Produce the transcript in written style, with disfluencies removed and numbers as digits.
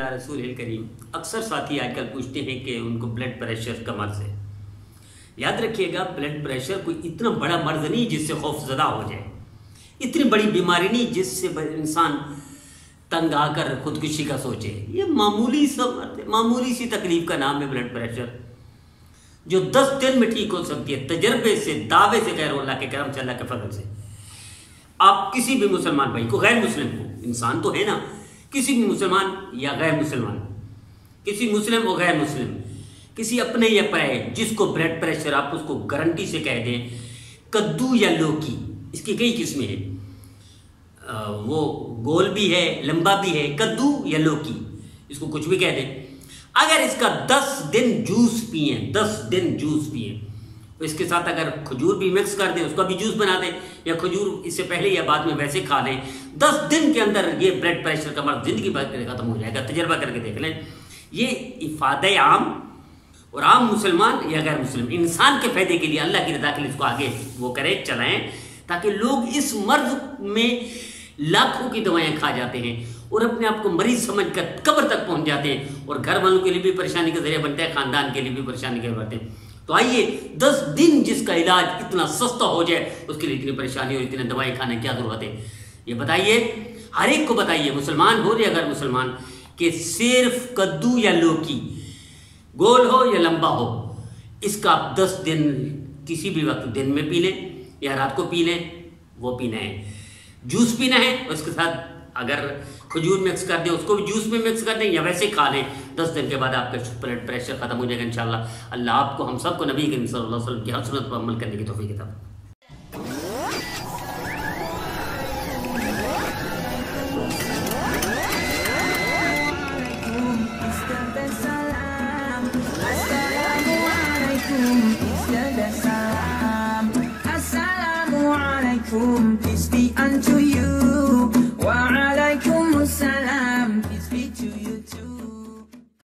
علی رسول الکریم۔ اکثر ساتھی آج کل پوچھتے ہیں کہ ان کو بلڈ پریشر کا مرض ہے۔ یاد رکھیے گا، بلڈ پریشر کوئی اتنا بڑا مرض نہیں جس سے خوف زدہ ہو جائے، اتنی بڑی بیماری نہیں جس سے انسان تنگ آ کر خودکشی کا سوچے۔ یہ معمولی سی تکلیف کا نام ہے بلڈ پریشر، جو 10 دن میں ٹھیک ہو سکتی ہے، تجربے سے، دعوے سے کہہ رہا ہوں، اللہ کے کرم سے، اللہ کے فضل سے۔ آپ کسی بھی مسلمان بھائی کو، غیر مسلم کو، انسان تو ہے نا، کسی بھی مسلمان یا غیر مسلمان، کسی مسلم اور غیر مسلم، کسی اپنے یا پرائے، جس کو بلڈ پریشر، آپ اس کو گارنٹی سے کہہ دیں کدو یا لوکی، اس کی کئی قسمیں ہیں، وہ گول بھی ہے، لمبا بھی ہے، کدو یا لوکی، اس کو کچھ بھی کہہ دیں۔ اگر اس کا 10 دن جوس پئیں، 10 دن جوس پئیں، اس کے ساتھ اگر کھجور بھی مکس کر دیں، اس کا بھی جوس بنا دیں، یا کھجور اس سے پہلے یا بعد میں ویسے کھا لیں، 10 دن کے اندر یہ بلڈ پریشر کا مرض زندگی بھر کے ختم ہو جائے گا۔ تجربہ کر کے دیکھ لیں۔ یہ افادہ عام، اور عام مسلمان یا غیر مسلم انسان کے فائدے کے لیے، اللہ کی رضا کے لیے اس کو آگے وہ کریں، چلائیں، تاکہ لوگ اس مرض میں لاکھوں کی دوائیں کھا جاتے ہیں اور اپنے آپ کو مریض سمجھ کر قبر تک پہنچ جاتے ہیں، اور گھر والوں کے لیے بھی پریشانی کا ذریعہ بنتے ہیں، خاندان کے لیے بھی پریشانی کا بنتے ہیں۔ تو آئیے، 10 دن جس کا علاج اتنا سستا ہو جائے، اس کے لیے اتنی پریشانی اور اتنے دوائیں کھانے کی کیا ضرورت ہے؟ یہ بتائیے، ہر ایک کو بتائیے، مسلمان ہو یا غیر مسلمان، کہ صرف کدو یا لوکی، گول ہو یا لمبا ہو، اس کا آپ 10 دن کسی بھی وقت دن میں پی لیں یا رات کو پی لیں، وہ پینا ہے۔ جوس پینا ہے، اس کے ساتھ اگر کھجور مکس کر دیں، اس کو بھی جوس میں مکس کر دیں یا ویسے کھا لیں، 10 دن کے بعد آپ کا بلڈ پریشر ختم ہو جائے گا انشاءاللہ۔ اللہ آپ کو، ہم سب کو نبی کریم صلی اللہ علیہ وسلم کی ہر سنت پر عمل کرنے کی توفیق عطا فرمائے۔ Peace be unto you.